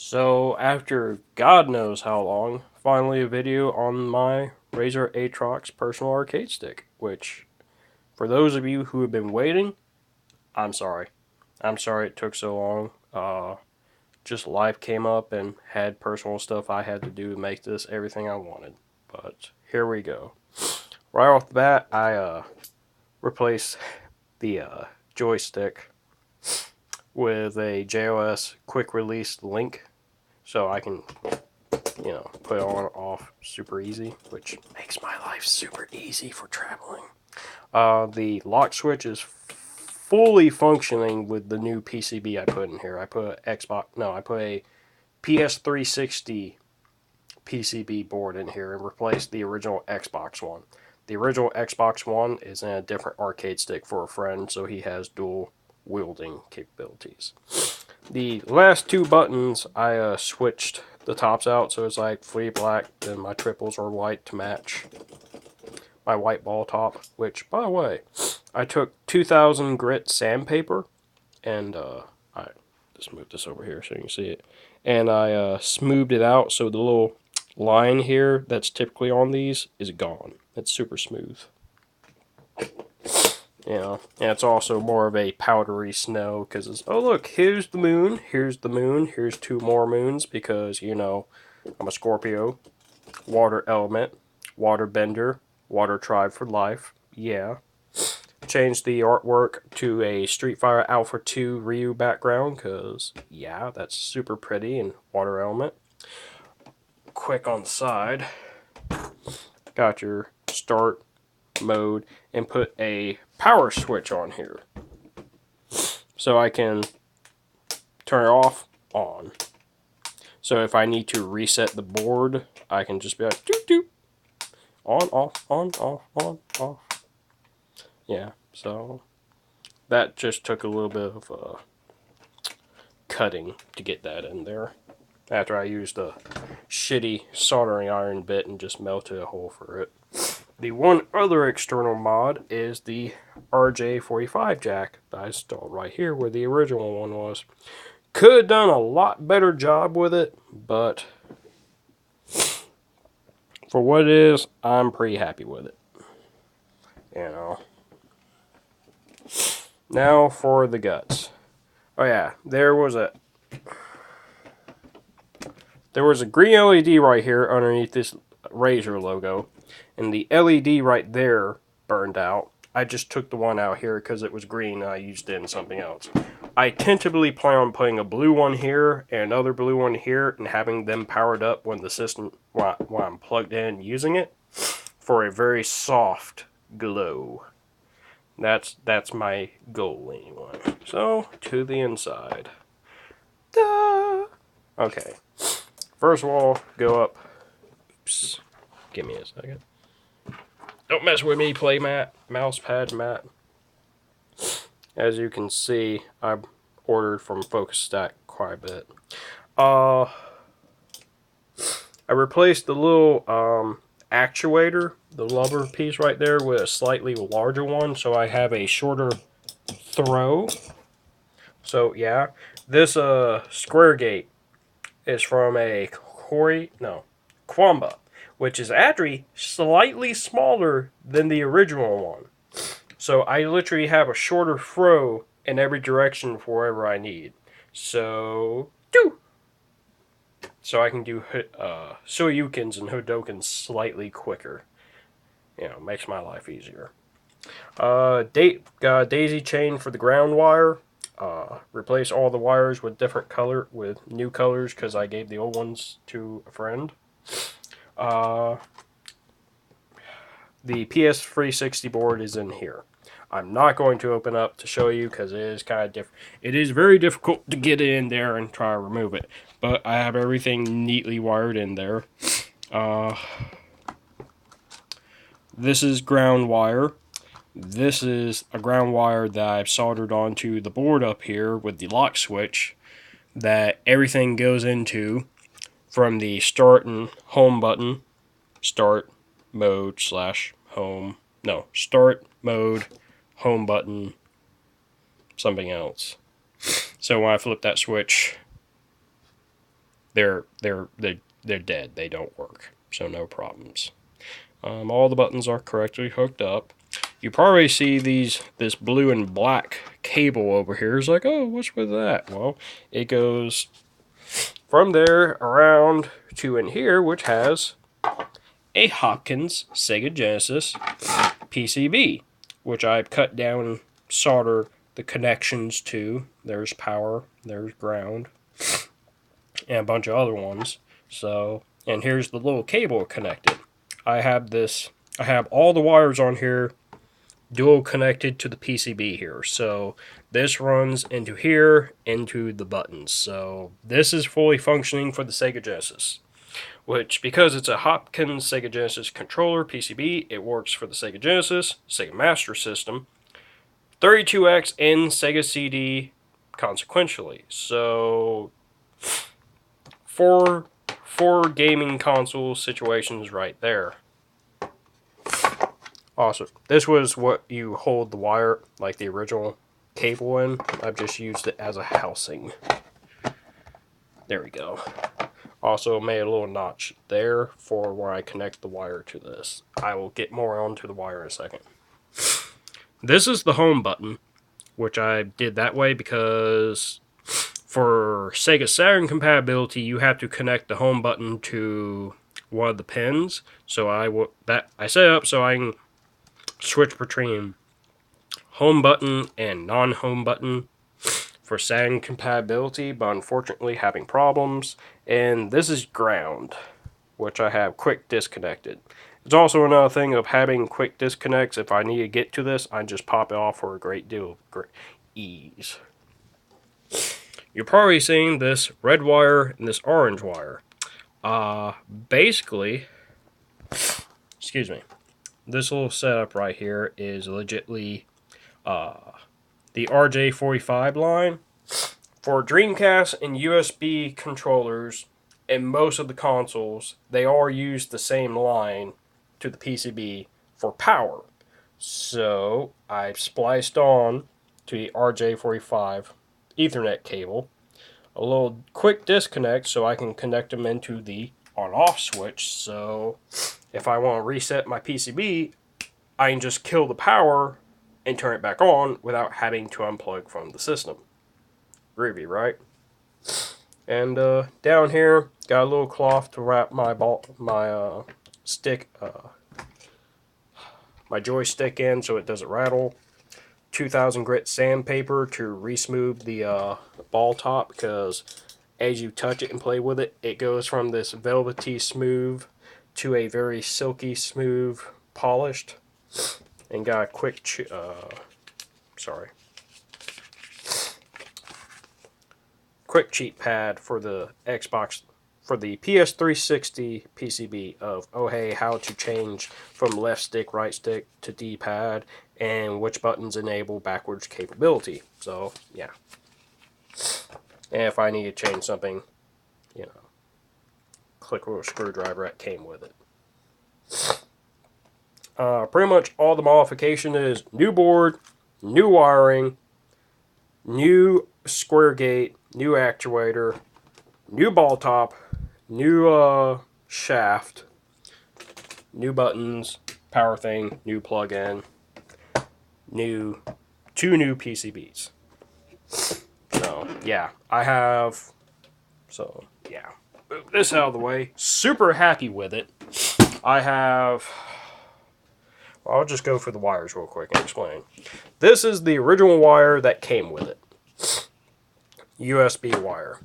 So after God knows how long, finally a video on my Razer Atrox personal arcade stick, which for those of you who have been waiting, I'm sorry. I'm sorry it took so long. Just life came up and had personal stuff I had to do to make this everything I wanted. But here we go. Right off the bat, I replaced the joystick with a JOS quick release link so I can put it on and off super easy, which makes my life super easy for traveling. The lock switch is fully functioning with the new PCB I put in here. I put I put a PS360 PCB board in here and replaced the original Xbox One. The original Xbox One is in a different arcade stick for a friend, so he has dual wielding capabilities. The last two buttons, I switched the tops out, so it's like fully black, then my triples are white to match my white ball top, which, by the way, I took 2000 grit sandpaper, and I just move this over here so you can see it, and I smoothed it out so the little line here that's typically on these is gone. It's super smooth. And it's also more of a powdery snow because it's, oh look, here's the moon, here's two more moons because, I'm a Scorpio, water element, water bender, water tribe for life, yeah. Changed the artwork to a Street Fighter Alpha 2 Ryu background because, yeah, that's super pretty and water element. Quick on the side, got your start mode and put a power switch on here so I can turn it off, on. So if I need to reset the board, I can just be like doop doop, on, off, on, off, on, off. Yeah, so that just took a little bit of cutting to get that in there after I used a shitty soldering iron bit and just melted a hole for it. The one other external mod is the RJ45 jack that I installed right here where the original one was. Could have done a lot better job with it, but for what it is, I'm pretty happy with it. Now for the guts. Oh yeah, there was a green LED right here underneath this Razer logo, and the LED right there burned out. I just took the one out here because it was green and I used it in something else. I tentatively plan on putting a blue one here and another blue one here and having them powered up when the system, when I'm plugged in and using it, for a very soft glow. That's my goal anyway. So, to the inside. Da! Okay. First of all, go up. Oops. Give me a second. Don't mess with me, play mat, mouse pad mat. As you can see, I ordered from Focus Stack quite a bit. I replaced the little actuator, the rubber piece right there, with a slightly larger one, so I have a shorter throw. So yeah, this square gate is from a Quamba, which is actually slightly smaller than the original one. So I literally have a shorter throw in every direction for wherever I need. So I can do Soyukins and Hodokins slightly quicker. Makes my life easier. Daisy chain for the ground wire. Replace all the wires with new colors because I gave the old ones to a friend. The PS360 board is in here. I'm not going to open up to show you because it is kind of different. It is very difficult to get it in there and try to remove it. But I have everything neatly wired in there. This is ground wire. This is a ground wire that I've soldered onto the board up here with the lock switch that everything goes into from the start and home button. Start mode / home. No, start mode, home button, something else. So when I flip that switch, they're dead. They don't work. So no problems. All the buttons are correctly hooked up. You probably see this blue and black cable over here. It's like, oh, what's with that? Well, it goes from there around to in here, which has a Hopkins Sega Genesis PCB, which I've cut down and solder the connections to. There's power, there's ground, and a bunch of other ones. So, and here's the little cable connected. I have all the wires on here dual connected to the PCB here. So this runs into here, into the buttons. So this is fully functioning for the Sega Genesis, which, because it's a Hopkins Sega Genesis controller PCB, it works for the Sega Genesis, Sega Master System, 32X, and Sega CD consequentially. So four gaming console situations right there. Awesome. This was what you hold the wire, like the original cable in. I've just used it as a housing. There we go. Also made a little notch there for where I connect the wire to this. I will get more onto the wire in a second. This is the home button, which I did that way because for Sega Saturn compatibility, you have to connect the home button to one of the pins. So I set it up so I can switch between home button and non-home button for Saturn compatibility, but unfortunately having problems. And this is ground, which I have quick disconnected. It's also another thing of having quick disconnects. If I need to get to this, I just pop it off for a great deal of ease. You're probably seeing this red wire and this orange wire. Basically, excuse me, this little setup right here is legitly the RJ45 line. For Dreamcast and USB controllers and most of the consoles, they all use the same line to the PCB for power. So I've spliced on to the RJ45 Ethernet cable a little quick disconnect so I can connect them into the on-off switch. So if I want to reset my PCB, I can just kill the power and turn it back on without having to unplug from the system. Groovy, right? And down here, got a little cloth to wrap my my joystick in so it doesn't rattle. 2000 grit sandpaper to re-smooth the ball top, because as you touch it and play with it, it goes from this velvety smooth to a very silky smooth polished. And got a quick quick cheat pad for the Xbox, for the PS360 PCB of, oh hey, how to change from left stick, right stick to D-pad, and which buttons enable backwards capability. So, yeah. And if I need to change something, you know, click a little screwdriver that came with it. Pretty much all the modification is new board, new wiring, new square gate, new actuator, new ball top, new shaft, new buttons, power thing, new plug-in, two new PCBs. So yeah, move this out of the way. Super happy with it. I'll just go for the wires real quick and explain. This is the original wire that came with it. USB wire.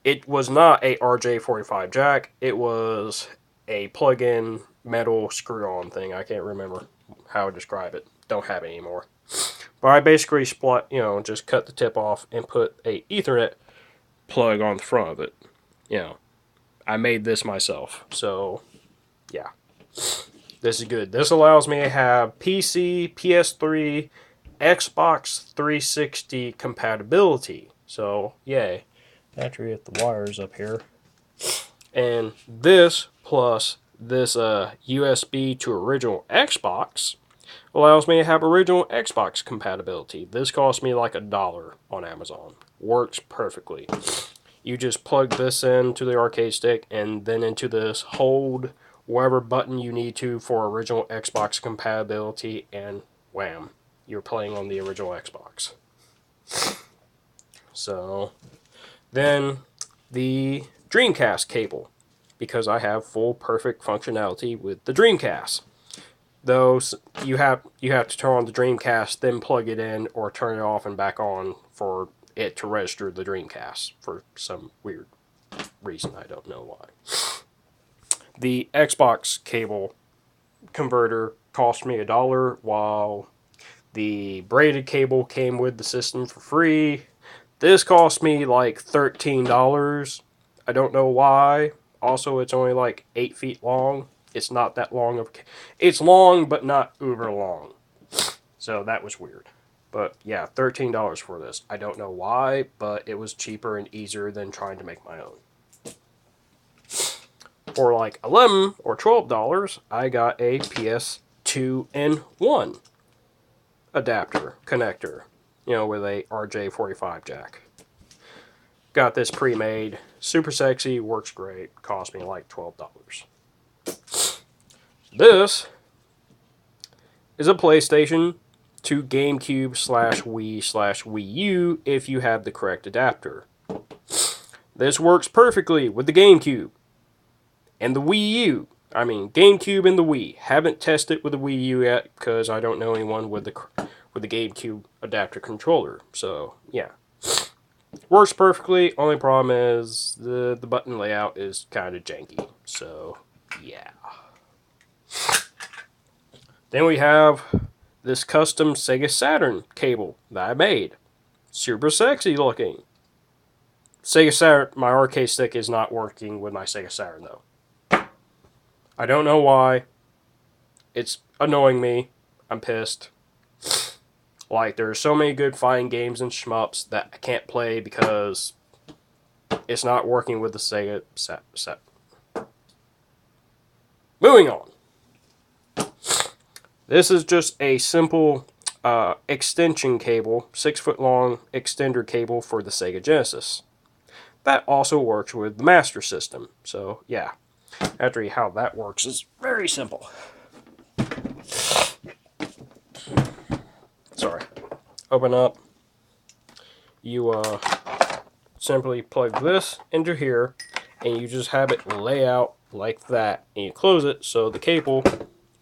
It was not a RJ45 jack. It was a plug-in metal screw-on thing. I can't remember how to describe it. Don't have it anymore. But I basically just cut the tip off and put a Ethernet plug on the front of it. I made this myself. So, yeah. This is good. This allows me to have PC, PS3, Xbox 360 compatibility. So, yay. Actually, get the wires up here. And this plus this USB to original Xbox allows me to have original Xbox compatibility. This cost me like $1 on Amazon. Works perfectly. You just plug this into the arcade stick and then into this hold whatever button you need to for original Xbox compatibility, and wham, you're playing on the original Xbox. So then the Dreamcast cable, because I have full perfect functionality with the Dreamcast. Though you have to turn on the Dreamcast, then plug it in, or turn it off and back on for it to register the Dreamcast for some weird reason. I don't know why. The Xbox cable converter cost me $1, while the braided cable came with the system for free. This cost me like $13. I don't know why. Also, it's only like 8 feet long. It's not that long of... It's long, but not uber long. So that was weird. But yeah, $13 for this. I don't know why, but it was cheaper and easier than trying to make my own. For like $11 or $12, I got a PS2-in-1 adapter connector. You know, with a RJ45 jack. Got this pre-made. Super sexy, works great. Cost me like $12. This is a PlayStation to GameCube /Wii/Wii U if you have the correct adapter. This works perfectly with the GameCube and the Wii U. I mean, GameCube and the Wii. Haven't tested with the Wii U yet because I don't know anyone with the GameCube adapter controller. So, yeah. Works perfectly. Only problem is the button layout is kind of janky. So, yeah. Then we have this custom Sega Saturn cable that I made. Super sexy looking. Sega Saturn, my arcade stick is not working with my Sega Saturn though. I don't know why. It's annoying me. I'm pissed. Like, there are so many good fighting games and shmups that I can't play because it's not working with the Sega set. Moving on. This is just a simple extension cable, 6-foot long extender cable for the Sega Genesis. That also works with the Master System. So, yeah. After how that works is very simple. Sorry. Open up. You simply plug this into here, and you just have it lay out like that. And you close it so the cable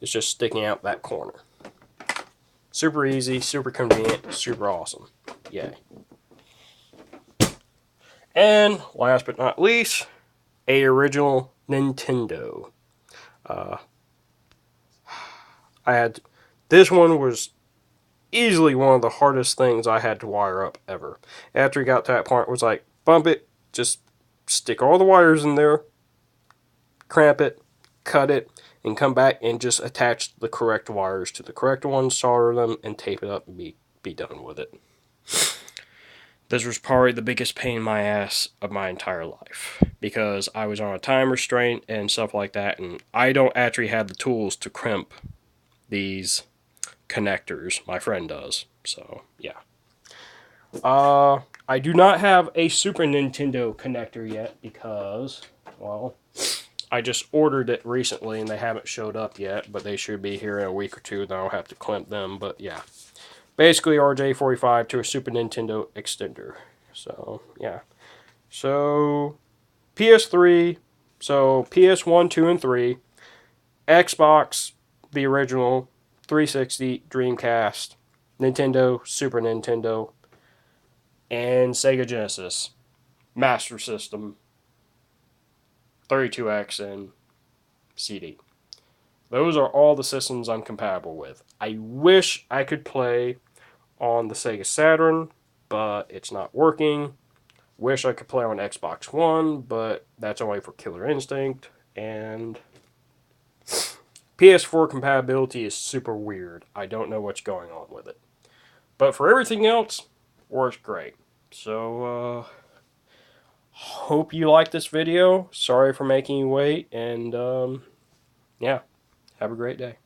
is just sticking out that corner. Super easy, super convenient, super awesome. Yay. And last but not least, a original Nintendo. This one was easily one of the hardest things I had to wire up ever. After it got to that point, it was like, bump it, just stick all the wires in there, cramp it, cut it, and come back and just attach the correct wires to the correct ones, solder them, and tape it up and be done with it. This was probably the biggest pain in my ass of my entire life, because I was on a time restraint and stuff like that, and I don't actually have the tools to crimp these connectors. My friend does, so yeah. I do not have a Super Nintendo connector yet because, well, I just ordered it recently and they haven't showed up yet, but they should be here in a week or two, then I'll have to clamp them, but yeah. Basically RJ45 to a Super Nintendo extender. So, yeah. So, PS3, so PS1, 2, and 3, Xbox, the original, 360, Dreamcast, Nintendo, Super Nintendo, and Sega Genesis, Master System, 32X, and CD. Those are all the systems I'm compatible with. I wish I could play on the Sega Saturn, but it's not working. Wish I could play on Xbox One, but that's only for Killer Instinct. And PS4 compatibility is super weird. I don't know what's going on with it. But for everything else, works great. So, hope you liked this video. Sorry for making you wait. And, yeah, have a great day.